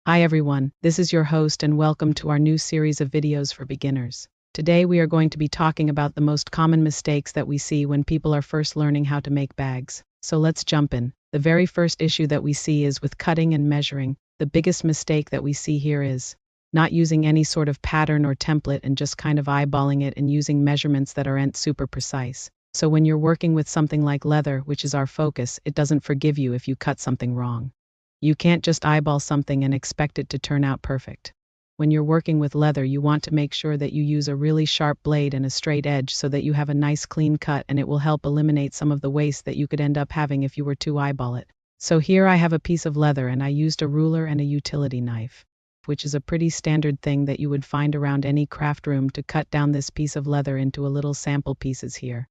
Hi everyone, this is your host and welcome to our new series of videos for beginners. Today we are going to be talking about the most common mistakes that we see when people are first learning how to make bags. So let's jump in. The very first issue that we see is with cutting and measuring. The biggest mistake that we see here is not using any sort of pattern or template and just kind of eyeballing it and using measurements that aren't super precise. So when you're working with something like leather, which is our focus, it doesn't forgive you if you cut something wrong. You can't just eyeball something and expect it to turn out perfect. When you're working with leather, you want to make sure that you use a really sharp blade and a straight edge so that you have a nice clean cut, and it will help eliminate some of the waste that you could end up having if you were to eyeball it. So here I have a piece of leather and I used a ruler and a utility knife, which is a pretty standard thing that you would find around any craft room, to cut down this piece of leather into a little sample pieces here.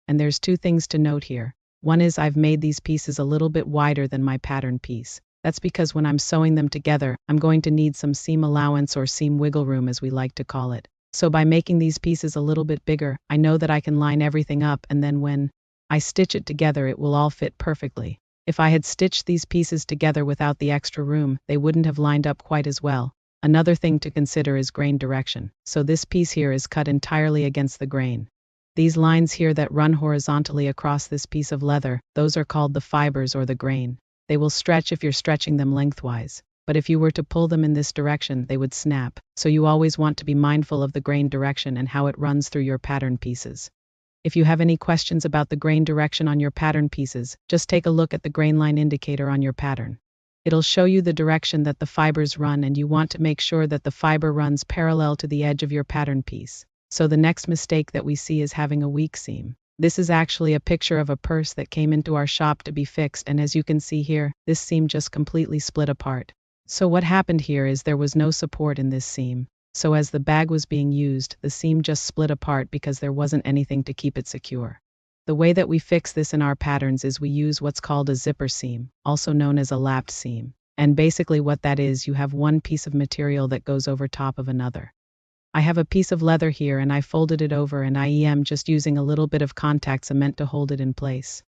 And there's two things to note here. One is I've made these pieces a little bit wider than my pattern piece. That's because when I'm sewing them together, I'm going to need some seam allowance or seam wiggle room, as we like to call it. So by making these pieces a little bit bigger, I know that I can line everything up, and then when I stitch it together, it will all fit perfectly. If I had stitched these pieces together without the extra room, they wouldn't have lined up quite as well. Another thing to consider is grain direction. So this piece here is cut entirely against the grain. These lines here that run horizontally across this piece of leather, those are called the fibers or the grain. They will stretch if you're stretching them lengthwise, but if you were to pull them in this direction, they would snap. So you always want to be mindful of the grain direction and how it runs through your pattern pieces. If you have any questions about the grain direction on your pattern pieces, just take a look at the grain line indicator on your pattern. It'll show you the direction that the fibers run, and you want to make sure that the fiber runs parallel to the edge of your pattern piece. So the next mistake that we see is having a weak seam. This is actually a picture of a purse that came into our shop to be fixed, and as you can see here, this seam just completely split apart. So what happened here is there was no support in this seam. So as the bag was being used, the seam just split apart because there wasn't anything to keep it secure. The way that we fix this in our patterns is we use what's called a zipper seam, also known as a lapped seam. And basically what that is, you have one piece of material that goes over top of another. I have a piece of leather here and I folded it over, and I am just using a little bit of contact cement to hold it in place.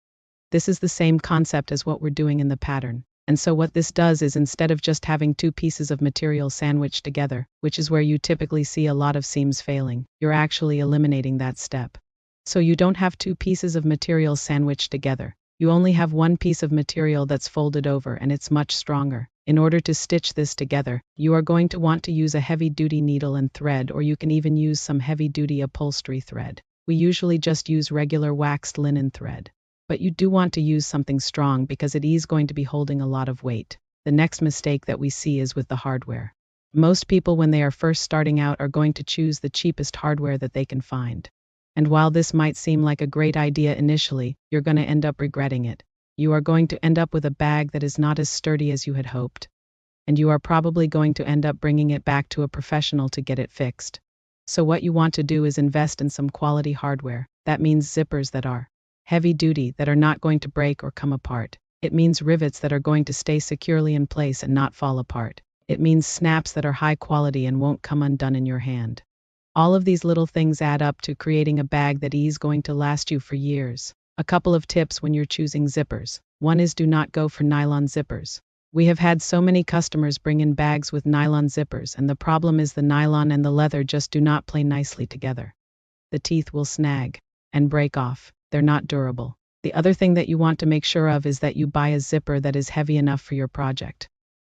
This is the same concept as what we're doing in the pattern. And so what this does is, instead of just having two pieces of material sandwiched together, which is where you typically see a lot of seams failing, you're actually eliminating that step. So you don't have two pieces of material sandwiched together. You only have one piece of material that's folded over, and it's much stronger. In order to stitch this together, you are going to want to use a heavy-duty needle and thread, or you can even use some heavy-duty upholstery thread. We usually just use regular waxed linen thread. But you do want to use something strong because it is going to be holding a lot of weight. The next mistake that we see is with the hardware. Most people, when they are first starting out, are going to choose the cheapest hardware that they can find. And while this might seem like a great idea initially, you're going to end up regretting it. You are going to end up with a bag that is not as sturdy as you had hoped. And you are probably going to end up bringing it back to a professional to get it fixed. So what you want to do is invest in some quality hardware. That means zippers that are heavy duty, that are not going to break or come apart. It means rivets that are going to stay securely in place and not fall apart. It means snaps that are high quality and won't come undone in your hand. All of these little things add up to creating a bag that is going to last you for years. A couple of tips when you're choosing zippers. One is, do not go for nylon zippers. We have had so many customers bring in bags with nylon zippers, and the problem is the nylon and the leather just do not play nicely together. The teeth will snag and break off. They're not durable. The other thing that you want to make sure of is that you buy a zipper that is heavy enough for your project.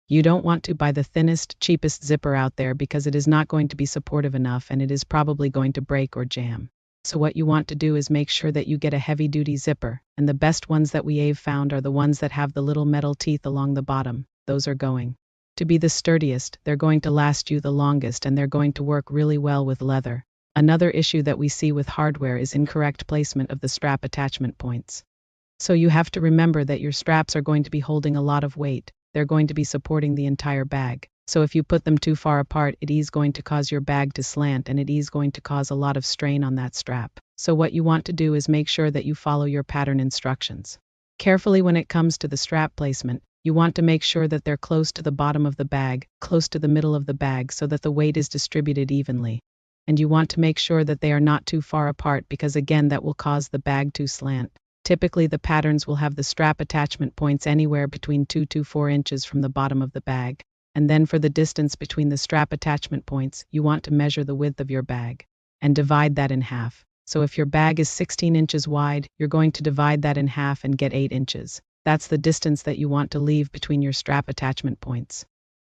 You don't want to buy the thinnest, cheapest zipper out there, because it is not going to be supportive enough and it is probably going to break or jam. So what you want to do is make sure that you get a heavy-duty zipper, and the best ones that we have found are the ones that have the little metal teeth along the bottom. Those are going to be the sturdiest, they're going to last you the longest, and they're going to work really well with leather. Another issue that we see with hardware is incorrect placement of the strap attachment points. So you have to remember that your straps are going to be holding a lot of weight. They're going to be supporting the entire bag. So if you put them too far apart, it is going to cause your bag to slant, and it is going to cause a lot of strain on that strap. So what you want to do is make sure that you follow your pattern instructions carefully when it comes to the strap placement. You want to make sure that they're close to the bottom of the bag, close to the middle of the bag, so that the weight is distributed evenly. And you want to make sure that they are not too far apart, because again, that will cause the bag to slant. Typically, the patterns will have the strap attachment points anywhere between 2 to 4 inches from the bottom of the bag. And then for the distance between the strap attachment points, you want to measure the width of your bag and divide that in half. So if your bag is 16 inches wide, you're going to divide that in half and get 8 inches. That's the distance that you want to leave between your strap attachment points.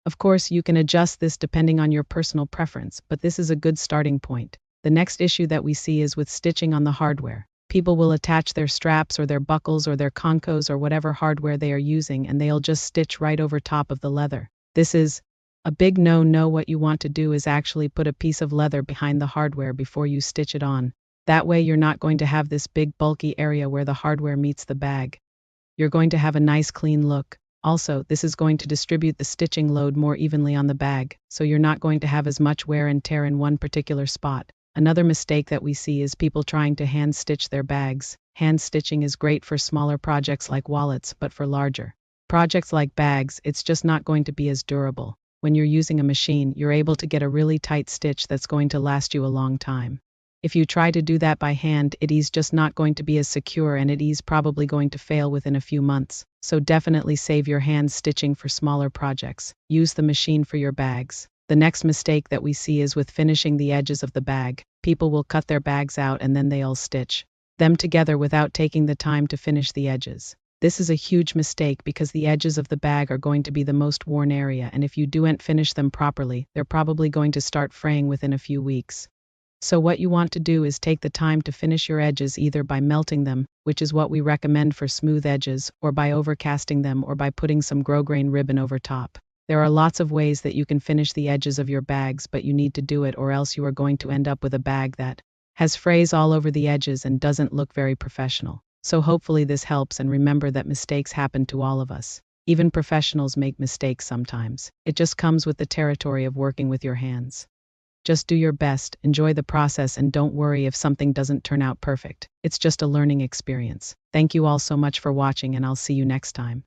Of course, you can adjust this depending on your personal preference, but this is a good starting point. The next issue that we see is with stitching on the hardware. People will attach their straps or their buckles or their concos or whatever hardware they are using, and they'll just stitch right over top of the leather. This is a big no-no. What you want to do is actually put a piece of leather behind the hardware before you stitch it on. That way you're not going to have this big bulky area where the hardware meets the bag. You're going to have a nice clean look. Also, this is going to distribute the stitching load more evenly on the bag, so you're not going to have as much wear and tear in one particular spot. Another mistake that we see is people trying to hand stitch their bags. Hand stitching is great for smaller projects like wallets, but for larger projects like bags, it's just not going to be as durable. When you're using a machine, you're able to get a really tight stitch that's going to last you a long time. If you try to do that by hand, it is just not going to be as secure, and it is probably going to fail within a few months. So definitely save your hand stitching for smaller projects. Use the machine for your bags. The next mistake that we see is with finishing the edges of the bag. People will cut their bags out and then they'll stitch them together without taking the time to finish the edges. This is a huge mistake because the edges of the bag are going to be the most worn area, and if you don't finish them properly, they're probably going to start fraying within a few weeks. So what you want to do is take the time to finish your edges either by melting them, which is what we recommend for smooth edges, or by overcasting them, or by putting some grosgrain ribbon over top. There are lots of ways that you can finish the edges of your bags, but you need to do it, or else you are going to end up with a bag that has frays all over the edges and doesn't look very professional. So hopefully this helps, and remember that mistakes happen to all of us. Even professionals make mistakes sometimes. It just comes with the territory of working with your hands. Just do your best, enjoy the process, and don't worry if something doesn't turn out perfect. It's just a learning experience. Thank you all so much for watching, and I'll see you next time.